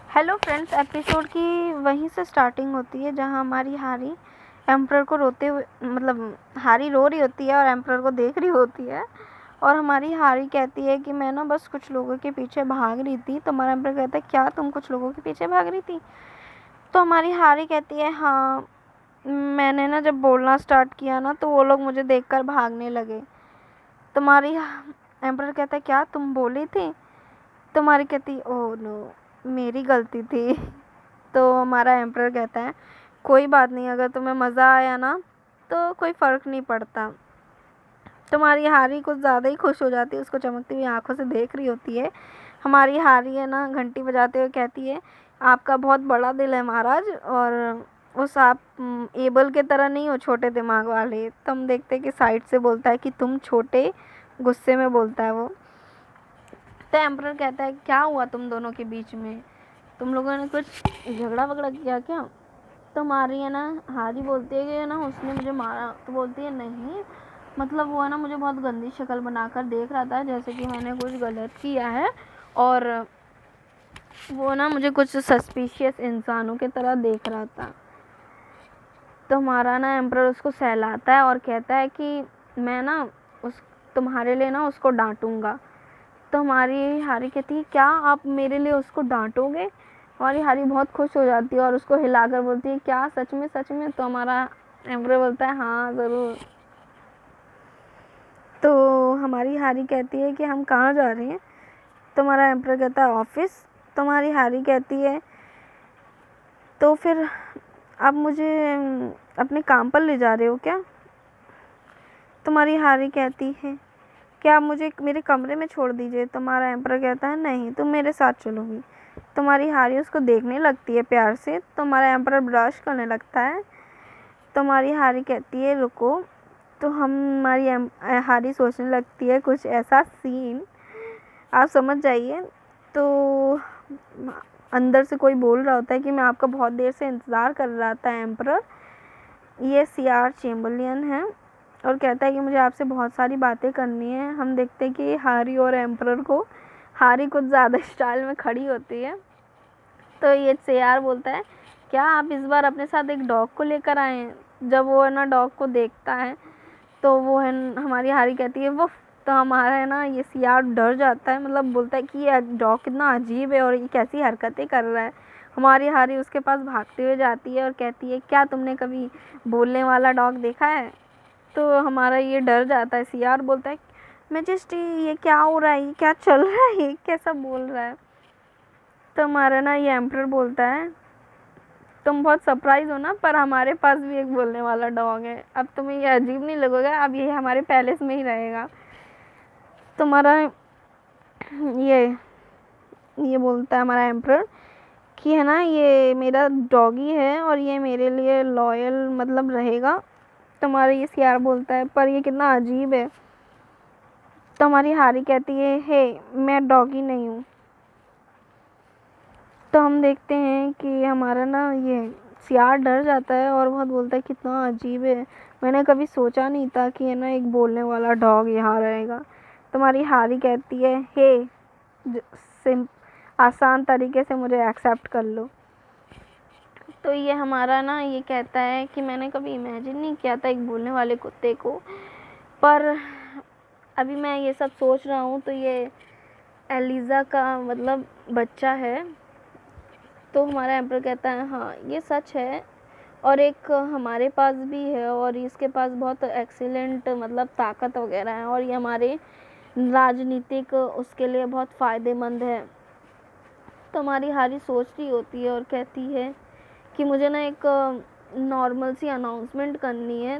Hello friends, episode की वहीं से स्टार्टिंग होती है जहां हमारी हारी एम्प्रर को रोते हुए हारी रो रही होती है और एम्प्रर को देख रही होती है। और हमारी हारी कहती है कि मैं ना बस कुछ लोगों के पीछे भाग रही थी। तो हमारा एम्प्रर कहता है, क्या तुम कुछ लोगों के पीछे भाग रही थी? तो हमारी हारी कहती है, हाँ, मैंने ना जब बोलना स्टार्ट किया ना तो वो लोग मुझे देखकर भागने लगे। तुम्हारी एम्प्रर कहता है, क्या तुम बोली थी? तुम्हारी कहती, ओह नो, मेरी गलती थी। तो हमारा एम्प्रर कहता है, कोई बात नहीं, अगर तुम्हें मज़ा आया ना तो कोई फ़र्क नहीं पड़ता। तुम्हारी हारी कुछ ज़्यादा ही खुश हो जाती है, उसको चमकती हुई आंखों से देख रही होती है। हमारी हारी है ना घंटी बजाते हुए कहती है, आपका बहुत बड़ा दिल है महाराज, और उस आप एबल के तरह नहीं हो, छोटे दिमाग वाले। तो हम देखते हैं कि साइड से बोलता है कि तुम छोटे, गुस्से में बोलता है वो। तो एम्प्रर कहता है, क्या हुआ तुम दोनों के बीच में? तुम लोगों ने कुछ झगड़ा वगड़ा किया क्या? तो मारी है ना, हारी बोलती है कि ना उसने मुझे मारा। तो बोलती है, नहीं, मतलब वो है ना मुझे बहुत गंदी शक्ल बनाकर देख रहा था, जैसे कि मैंने कुछ गलत किया है, और वो ना मुझे कुछ सस्पिशियस इंसानों की तरह देख रहा था। तो हमारा ना एम्प्रर उसको सहलाता है और कहता है कि मैं ना उस तुम्हारे लिए ना उसको डांटूंगा। तो हमारी हारी कहती है, क्या आप मेरे लिए उसको डांटोगे? हमारी हारी बहुत खुश हो जाती है और उसको हिलाकर बोलती है, क्या सच में सच में? तो हमारा एम्प्रर बोलता है, हाँ ज़रूर। तो हमारी हारी कहती है कि हम कहाँ जा रहे हैं? तो हमारा एम्प्रर कहता है, ऑफिस। तो हमारी हारी कहती है, तो फिर आप मुझे अपने काम पर ले जा रहे हो क्या? तुम्हारी हारी कहती है, क्या आप मुझे मेरे कमरे में छोड़ दीजिए? तुम्हारा एम्प्रर कहता है, नहीं, तुम मेरे साथ चलोगी। तुम्हारी हारी उसको देखने लगती है प्यार से। तुम्हारा एम्प्रर ब्रश करने लगता है। तुम्हारी हारी कहती है, रुको। तो हमारी हारी सोचने लगती है कुछ ऐसा सीन, आप समझ जाइए। तो अंदर से कोई बोल रहा होता है कि मैं आपका बहुत देर से इंतज़ार कर रहा था एम्प्रर। ये सीआर चेम्बरलियन है और कहता है कि मुझे आपसे बहुत सारी बातें करनी है। हम देखते हैं कि हारी और एम्प्रर को, हारी कुछ ज़्यादा स्टाइल में खड़ी होती है। तो ये सीआर बोलता है, क्या आप इस बार अपने साथ एक डॉग को लेकर आए हैं? जब वो है ना डॉग को देखता है तो वो है, हमारी हारी कहती है, वो। तो हमारा है ना ये सीआर डर जाता है, मतलब बोलता है कि ये डॉग कितना अजीब है और ये कैसी हरकतें कर रहा है। हमारी हारी उसके पास भागते हुए जाती है और कहती है, क्या तुमने कभी बोलने वाला डॉग देखा है? तो हमारा ये डर जाता है। सीआर बोलता है, मैजेस्टी, ये क्या हो रहा है? ये क्या चल रहा है? ये कैसा बोल रहा है? तो हमारा ना ये एम्प्रर बोलता है, तुम बहुत सरप्राइज हो ना, पर हमारे पास भी एक बोलने वाला डॉग है। अब तुम्हें ये अजीब नहीं लगेगा, अब ये हमारे पैलेस में ही रहेगा। तुम्हारा ये ये बोलता है हमारा एम्प्रर कि है ना, ये मेरा डॉगी है और ये मेरे लिए लॉयल मतलब रहेगा। तुम्हारा ये सीआर बोलता है, पर ये कितना अजीब है। तो हमारी हारी कहती है, हे, मैं डॉगी नहीं हूँ। तो हम देखते हैं कि हमारा ना ये सीआर डर जाता है और बहुत बोलता है, कितना अजीब है, मैंने कभी सोचा नहीं था कि है ना एक बोलने वाला डॉग यहाँ रहेगा। तुम्हारी हारी कहती है, हे, सिम आसान तरीके से मुझे एक्सेप्ट कर लो। तो ये हमारा ना ये कहता है कि मैंने कभी इमेजिन नहीं किया था एक बोलने वाले कुत्ते को, पर अभी मैं ये सब सोच रहा हूँ तो ये एलिज़ा का मतलब बच्चा है। तो हमारा एम्प्रर कहता है, हाँ ये सच है, और एक हमारे पास भी है और इसके पास बहुत एक्सीलेंट मतलब ताकत वगैरह है, और ये हमारे राजनीतिक उसके लिए बहुत फ़ायदेमंद है। तो हमारी हारी सोच रही होती है और कहती है कि मुझे ना एक नॉर्मल सी अनाउंसमेंट करनी है।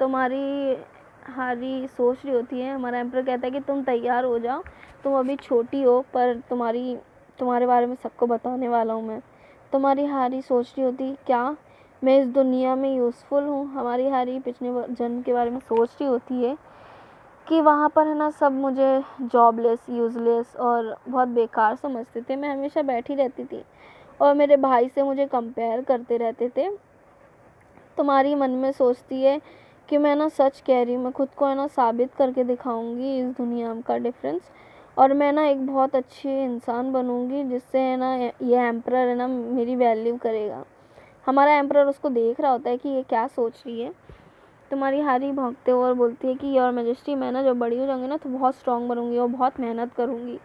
तुम्हारी हारी सोच रही होती है, हमारा एम्प्रर कहता है कि तुम तैयार हो जाओ, तुम अभी छोटी हो, पर तुम्हारे बारे में सबको बताने वाला हूँ मैं। तुम्हारी हारी सोच रही होती, क्या मैं इस दुनिया में यूज़फुल हूँ? हमारी हारी पिछले जन्म के बारे में सोच रही होती है कि वहाँ पर है ना सब मुझे जॉबलेस, यूज़लेस और बहुत बेकार समझते थे। मैं हमेशा बैठी रहती थी और मेरे भाई से मुझे कंपेयर करते रहते थे। तुम्हारी मन में सोचती है कि मैं ना सच कह रही हूँ, मैं खुद को है ना साबित करके दिखाऊंगी इस दुनिया का डिफरेंस, और मैं ना एक बहुत अच्छी इंसान बनूँगी, जिससे है ना ये एम्परर है ना मेरी वैल्यू करेगा। हमारा एम्परर उसको देख रहा होता है कि ये क्या सोच रही है। तुम्हारी हारी भौंकते हुए और बोलती है कि योर मैजेस्टी, मैं ना जब बड़ी हो जाऊँगी ना तो बहुत स्ट्रॉन्ग बनूँगी और बहुत मेहनत करूँगी।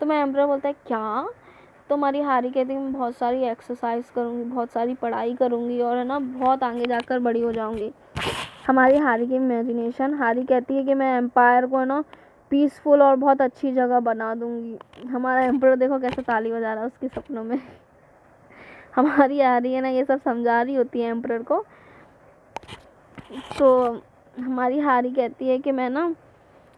तो मैं एम्परर बोलता है क्या? तुम्हारी हारी कहती है मैं बहुत सारी एक्सरसाइज करूँगी, बहुत सारी पढ़ाई करूँगी और है ना बहुत आगे जाकर बड़ी हो जाऊँगी। हमारी हारी की इमेजिनेशन, हारी कहती है कि मैं एम्पायर को है ना पीसफुल और बहुत अच्छी जगह बना दूँगी। हमारा एम्परर देखो कैसे ताली बजा रहा है उसके सपनों में। हमारी हारी है ना ये सब समझा रही होती है एम्परर को। तो हमारी हारी कहती है कि मैं ना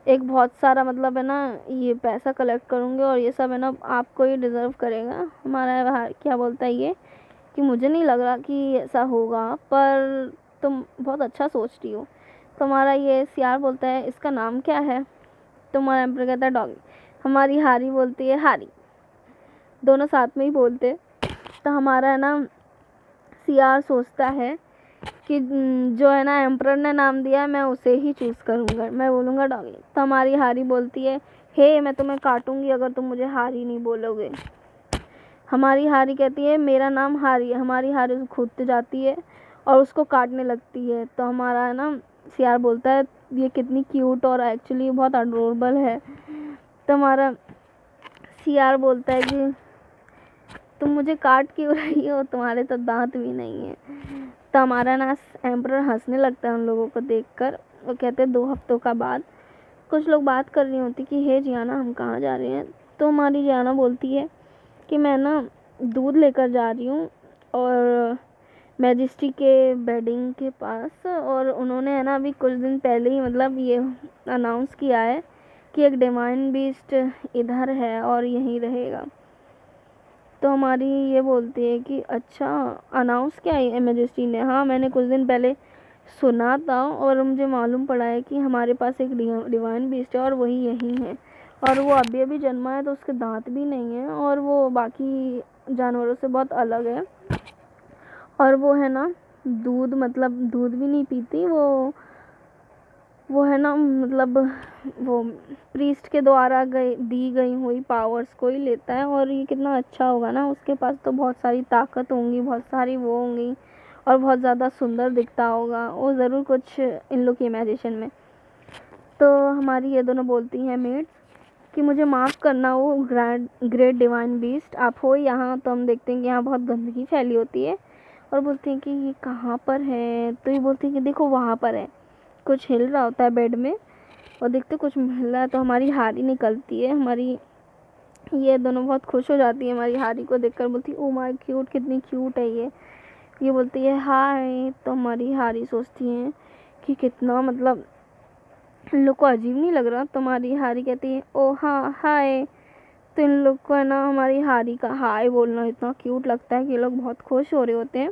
एक बहुत सारा मतलब है ना ये पैसा कलेक्ट करूँगी और ये सब है ना आपको ही डिज़र्व करेगा। हमारा क्या बोलता है ये कि मुझे नहीं लग रहा कि ऐसा होगा, पर तुम बहुत अच्छा सोच रही हो। तुम्हारा ये सियार बोलता है इसका नाम क्या है? तुम्हारा एम्पर कहता है डॉगी। हमारी हारी बोलती है हारी। दोनों साथ में ही बोलते। तो हमारा है ना सियार सोचता है कि जो है ना एम्परर ने नाम दिया है मैं उसे ही चूज़ करूँगा, मैं बोलूँगा डॉगी। तो हमारी हारी बोलती है हे मैं तुम्हें काटूँगी अगर तुम मुझे हारी नहीं बोलोगे। हमारी हारी कहती है मेरा नाम हारी है। हमारी हारी उसको कूदते जाती है और उसको काटने लगती है। तो हमारा है ना सियार बोलता है ये कितनी क्यूट और एक्चुअली बहुत अडोरेबल है। तो हमारा सियार बोलता है कि तुम मुझे काट क्यों रही हो, तुम्हारे तो दांत भी नहीं है। तो हमारा ना एम्परर हंसने लगता है उन लोगों को देखकर। वो कहते हैं 2 हफ्तों का बाद कुछ लोग बात कर रही होती कि हे जियाना हम कहाँ जा रहे हैं। तो हमारी जियाना बोलती है कि मैं ना दूध लेकर जा रही हूँ और मैजेस्टी के बेडिंग के पास, और उन्होंने है ना अभी कुछ दिन पहले ही मतलब ये अनाउंस किया है कि एक डिवाइन बीस्ट इधर है और यहीं रहेगा। तो हमारी ये बोलती है कि अच्छा अनाउंस क्या है मैजेस्टी ने? हाँ मैंने कुछ दिन पहले सुना था और मुझे मालूम पड़ा है कि हमारे पास एक डिवाइन बीस्ट है और वही यही है, और वो अभी अभी जन्मा है तो उसके दांत भी नहीं है और वो बाकी जानवरों से बहुत अलग है। और वो है ना दूध मतलब दूध भी नहीं पीती, वो है ना मतलब वो प्रीस्ट के द्वारा दी गई हुई पावर्स को ही लेता है। और ये कितना अच्छा होगा ना, उसके पास तो बहुत सारी ताकत होंगी, बहुत सारी वो होंगी और बहुत ज़्यादा सुंदर दिखता होगा वो ज़रूर कुछ इन लोग की इमेजिनेशन में। तो हमारी ये दोनों बोलती हैं मेट्स कि मुझे माफ़ करना वो ग्रेट डिवाइन बीस्ट, आप हो यहाँ? तो हम देखते हैं कि यहाँ बहुत गंदगी फैली होती है और बोलते हैं कि ये कहाँ पर है? तो ये बोलती है कि देखो वहाँ पर है। कुछ हिल रहा होता है बेड में और देखते कुछ हिल रहा है। तो हमारी हारी निकलती है। हमारी ये दोनों बहुत खुश हो जाती है हमारी हारी को देखकर, बोलती है ओ माय क्यूट, कितनी क्यूट है ये बोलती है हाय। तो हमारी हारी सोचती है कि कितना मतलब इन लोग को अजीब नहीं लग रहा। तो हमारी हारी कहती है ओ हाँ हाय। तो इन लोग को है ना हमारी हारी का हाय बोलना इतना क्यूट लगता है कि ये लोग बहुत खुश हो रहे होते हैं।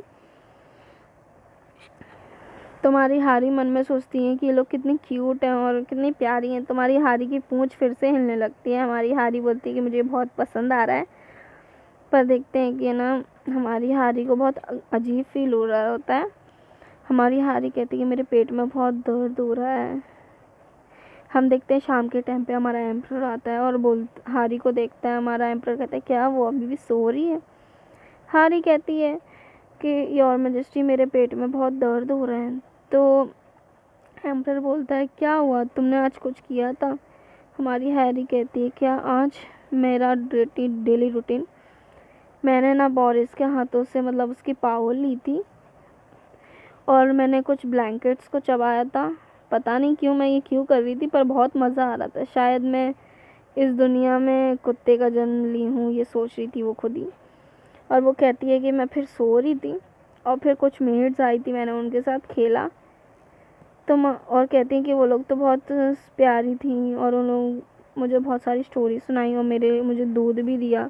तुम्हारी हारी मन में सोचती है कि ये लोग कितनी क्यूट हैं और कितनी प्यारी हैं। तुम्हारी हारी की पूंछ फिर से हिलने लगती है। हमारी हारी बोलती है कि मुझे बहुत पसंद आ रहा है, पर देखते हैं कि ना हमारी हारी को बहुत अजीब फील हो रहा होता है। हमारी हारी कहती है कि मेरे पेट में बहुत दर्द हो रहा है। हम देखते हैं शाम के टाइम पे हमारा एम्परर आता है और हारी को देखता है। हमारा एम्परर कहता है क्या वो अभी भी सो रही है? हारी कहती है कि योर मैजेस्टी मेरे पेट में बहुत दर्द हो रहा है। तो एम्परर बोलता है क्या हुआ, तुमने आज कुछ किया था? हमारी हैरी कहती है क्या आज मेरा डेली रूटीन, मैंने ना बोरिस के हाथों से मतलब उसकी पावर ली थी और मैंने कुछ ब्लैंकेट्स को चबाया था। पता नहीं क्यों मैं ये क्यों कर रही थी, पर बहुत मज़ा आ रहा था। शायद मैं इस दुनिया में कुत्ते का जन्म ली हूँ, ये सोच रही थी वो खुद ही। और वो कहती है कि मैं फिर सो रही थी और फिर कुछ मेड्स आई थी, मैंने उनके साथ खेला। तो और कहती हैं कि वो लोग तो बहुत प्यारी थी और उन लोग मुझे बहुत सारी स्टोरी सुनाई और मुझे दूध भी दिया।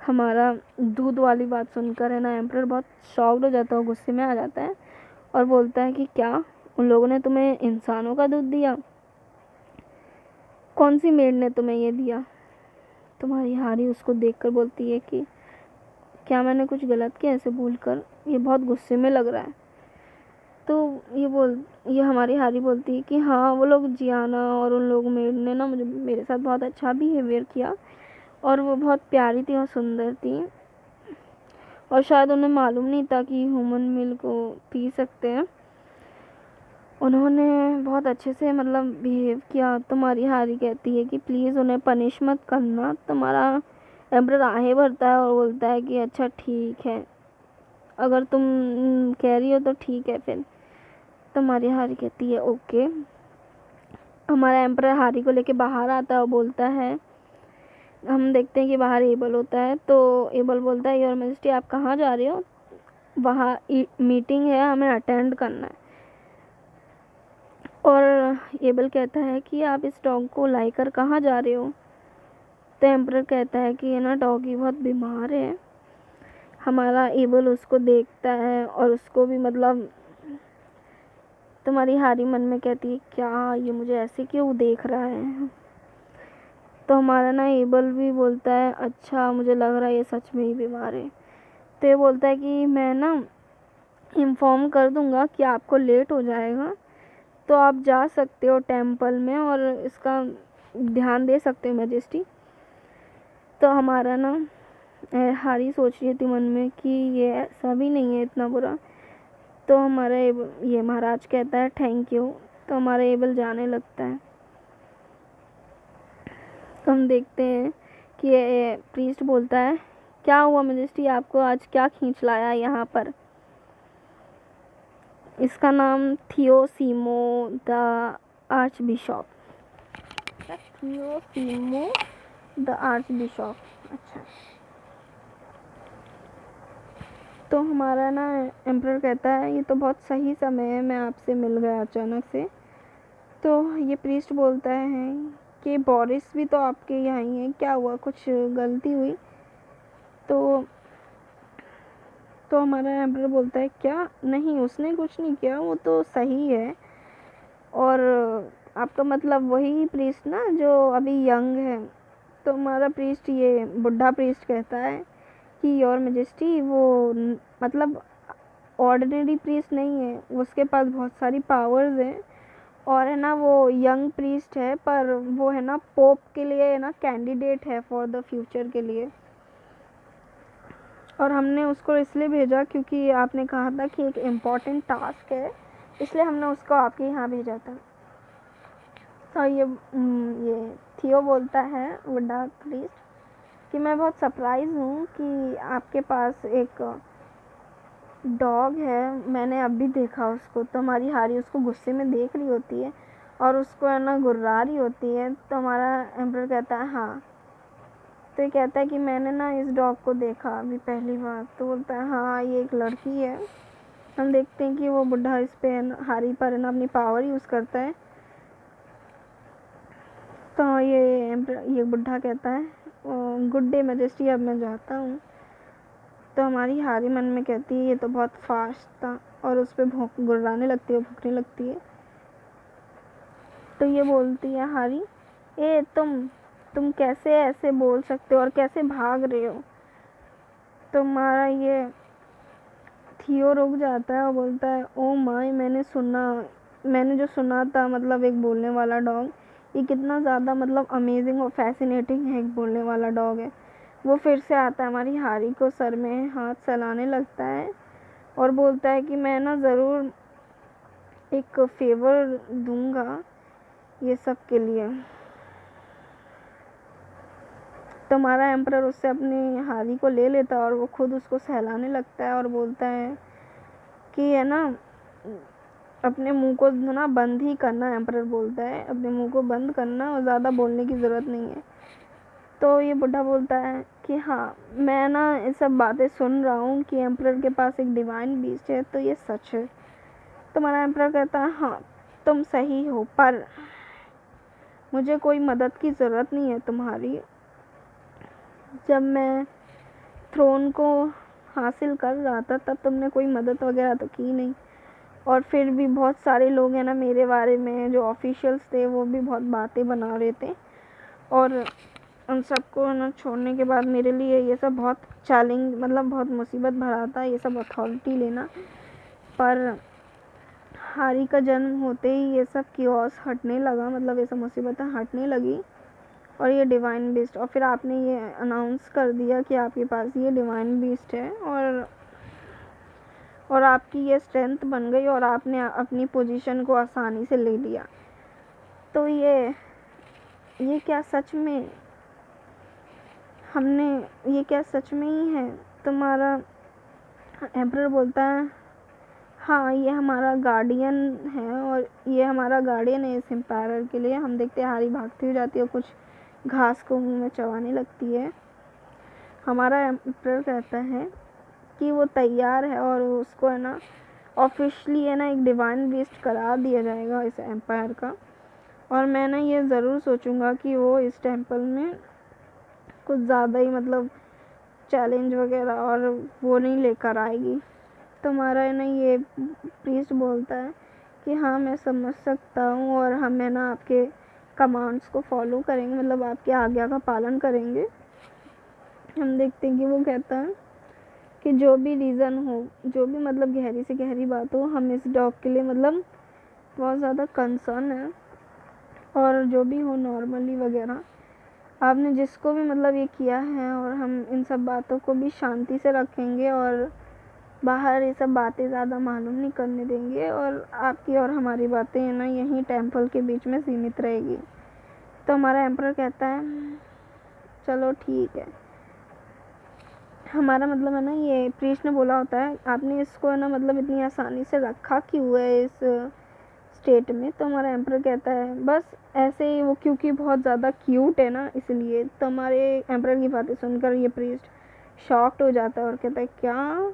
हमारा दूध वाली बात सुनकर है ना एम्परर बहुत शॉक्ड हो जाता है, गुस्से में आ जाता है और बोलता है कि क्या उन लोगों ने तुम्हें इंसानों का दूध दिया? कौन सी मेड ने तुम्हें ये दिया? तुम्हारी हारी उसको देखकर बोलती है कि क्या मैंने कुछ गलत किया ऐसे बोलकर? ये बहुत गुस्से में लग रहा है। तो ये हमारी हारी बोलती है कि हाँ वो लोग जियाना और उन लोग ने ना मुझे मेरे साथ बहुत अच्छा बिहेवियर किया और वो बहुत प्यारी थी और सुंदर थी और शायद उन्हें मालूम नहीं था कि ह्यूमन मिल्क को पी सकते हैं। उन्होंने बहुत अच्छे से मतलब बिहेव किया। तुम्हारी हारी कहती है कि प्लीज़ उन्हें पनिश मत करना। तुम्हारा एम्परर आहें भरता है और बोलता है कि अच्छा ठीक है, अगर तुम कह रही हो तो ठीक है। फिर तुम्हारी हारी कहती है ओके। हमारा एम्परर हारी को लेके बाहर आता है और बोलता है, हम देखते हैं कि बाहर एबल होता है। तो एबल बोलता है योर मैजेस्टी आप कहाँ जा रहे हो? वहाँ मीटिंग है, हमें अटेंड करना है। और एबल कहता है कि आप इस डॉग को लाकर कहाँ जा रहे हो? तो एम्परर कहता है कि ये ना डॉगी बहुत बीमार है। हमारा एबल उसको देखता है और उसको भी मतलब तुम्हारी हारी मन में कहती है क्या ये मुझे ऐसे क्यों देख रहा है? तो हमारा ना एबल भी बोलता है अच्छा मुझे लग रहा है ये सच में ही बीमार है। तो ये बोलता है कि मैं ना इन्फॉर्म कर दूंगा कि आपको लेट हो जाएगा, तो आप जा सकते हो टेंपल में और इसका ध्यान दे सकते हो मैजेस्टी। तो हमारा ना हारी सोच रही थी मन में कि ये ऐसा भी नहीं है इतना बुरा। तो हमारा ये महाराज कहता है थैंक यू। तो हमारा एबल जाने लगता है। तो हम देखते हैं कि ये प्रीस्ट बोलता है क्या हुआ मैजेस्टी, आपको आज क्या खींच लाया यहाँ पर? इसका नाम Theosimo the archbishop. Theosimo the archbishop. अच्छा। तो हमारा ना एम्परर कहता है ये तो बहुत सही समय है, मैं आपसे मिल गया अचानक से। तो ये प्रीस्ट बोलता है कि बोरिस भी तो आपके यहाँ ही है, क्या हुआ, कुछ गलती हुई? तो हमारा एम्परर बोलता है क्या नहीं, उसने कुछ नहीं किया, वो तो सही है। और आपका मतलब वही प्रीस्ट ना जो अभी यंग है? तो हमारा प्रीस्ट ये बुढ़ा प्रीस्ट कहता है कि योर मैजेस्टी वो मतलब ऑर्डिनरी प्रीस्ट नहीं है, उसके पास बहुत सारी पावर्स हैं और है ना वो यंग प्रीस्ट है, पर वो है ना पोप के लिए है ना कैंडिडेट है फॉर द फ्यूचर के लिए। और हमने उसको इसलिए भेजा क्योंकि आपने कहा था कि एक इम्पॉर्टेंट टास्क है, इसलिए हमने उसको आपके यहाँ भेजा था। तो ये थियो बोलता है बुढ़ा प्रीस्ट कि मैं बहुत सरप्राइज़ हूँ कि आपके पास एक डॉग है, मैंने अभी देखा उसको। तो हमारी हारी उसको गुस्से में देख रही होती है और उसको है ना गुर्रा रही होती है। तो हमारा एम्परर कहता है हाँ। तो ये कहता है कि मैंने ना इस डॉग को देखा अभी पहली बार। तो बोलता है हाँ ये एक लड़की है। हम देखते हैं कि वो बुढ़ा इस पे हारी पर है ना अपनी पावर यूज़ करता है। तो ये बुढ़ा कहता है गुड डे मैजेस्टी, अब मैं जाता हूँ। तो हमारी हारी मन में कहती है ये तो बहुत फास्ट था और उस पर गुर्राने लगती है, भौंकने लगती है। तो ये बोलती है हारी ए तुम कैसे ऐसे बोल सकते हो और कैसे भाग रहे हो? तुम्हारा ये थियो रुक जाता है और बोलता है ओ माय, मैंने जो सुना था मतलब एक बोलने वाला डॉग, ये कितना ज़्यादा मतलब अमेजिंग और फैसिनेटिंग है, एक बोलने वाला डॉग है। वो फिर से आता है, हमारी हारी को सर में हाथ चलाने लगता है और बोलता है कि मैं ना ज़रूर एक फेवर दूंगा ये सब के लिए। तो हमारा एम्परर उससे अपनी हारी को ले लेता है और वो खुद उसको सहलाने लगता है और बोलता है कि है ना अपने मुंह को ना बंद ही करना। एम्परर बोलता है अपने मुंह को बंद करना और ज़्यादा बोलने की ज़रूरत नहीं है। तो ये बुढ़ा बोलता है कि हाँ मैं ना ये सब बातें सुन रहा हूँ कि एम्परर के पास एक डिवाइन बीस्ट है, तो ये सच है। तो हमारा एम्परर कहता है हाँ तुम सही हो, पर मुझे कोई मदद की ज़रूरत नहीं है तुम्हारी। जब मैं थ्रोन को हासिल कर रहा था तब तुमने कोई मदद वगैरह तो की नहीं, और फिर भी बहुत सारे लोग हैं ना मेरे बारे में जो ऑफिशियल्स थे वो भी बहुत बातें बना रहे थे, और उन सबको ना छोड़ने के बाद मेरे लिए ये सब बहुत चैलेंज मतलब बहुत मुसीबत भरा था ये सब अथॉरिटी लेना। पर हारी का जन्म होते ही ये सब कियोस हटने लगा, मतलब ये सब मुसीबतें हटने लगी और ये डिवाइन बीस्ट, और फिर आपने ये अनाउंस कर दिया कि आपके पास ये डिवाइन बीस्ट है और आपकी ये स्ट्रेंथ बन गई और आपने अपनी पोजीशन को आसानी से ले लिया। तो ये क्या सच में ये क्या सच में ही है? तुम्हारा एम्परर बोलता है हाँ, ये हमारा गार्डियन है और ये हमारा गार्डियन है इस एम्पायर के लिए। हम देखते हैं हारी भागती हुई जाती है और कुछ घास को मुंह में चबाने लगती है। हमारा एम्परर कहता है कि वो तैयार है और उसको है ना ऑफिशियली है ना एक डिवाइन बीस्ट करा दिया जाएगा इस एम्पायर का। और मैं ना ये ज़रूर सोचूंगा कि वो इस टेंपल में कुछ ज़्यादा ही मतलब चैलेंज वगैरह और वो नहीं लेकर आएगी। तुम्हारा है ना ये प्रीस्ट बोलता है कि हाँ, मैं समझ सकता हूँ और हम है ना आपके कमांड्स को फॉलो करेंगे, मतलब आपके आज्ञा का पालन करेंगे। हम देखते हैं कि वो कहता है कि जो भी रीज़न हो, जो भी मतलब गहरी से गहरी बात हो, हम इस डॉग के लिए मतलब बहुत ज़्यादा कंसर्न है और जो भी हो नॉर्मली वगैरह आपने जिसको भी मतलब ये किया है, और हम इन सब बातों को भी शांति से रखेंगे और बाहर ये सब बातें ज़्यादा मालूम नहीं करने देंगे और आपकी और हमारी बातें है ना यहीं टेंपल के बीच में सीमित रहेगी। तो हमारा एम्परर कहता है चलो ठीक है। हमारा मतलब है ना ये प्रीस्ट ने बोला होता है आपने इसको है ना मतलब इतनी आसानी से रखा क्यों है इस स्टेट में। तो हमारा एम्परर कहता है बस ऐसे ही, वो क्योंकि बहुत ज़्यादा क्यूट है ना इसलिए। तो हमारे एम्परर की बातें सुनकर ये प्रीस्ट शॉक्ड हो जाता है और कहता है क्या?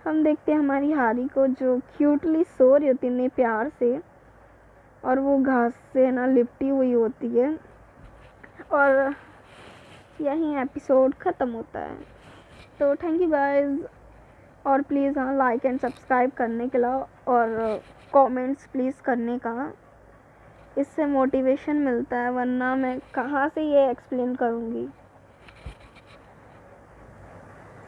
हम देखते हैं हमारी हारी को जो क्यूटली सो रही होती है प्यार से और वो घास से ना लिपटी हुई होती है और यहीं एपिसोड ख़त्म होता है। तो थैंक यू गाइस, और प्लीज़ हाँ लाइक एंड सब्सक्राइब करने के लिए और कमेंट्स प्लीज़ करने का, इससे मोटिवेशन मिलता है, वरना मैं कहाँ से ये एक्सप्लेन करूँगी।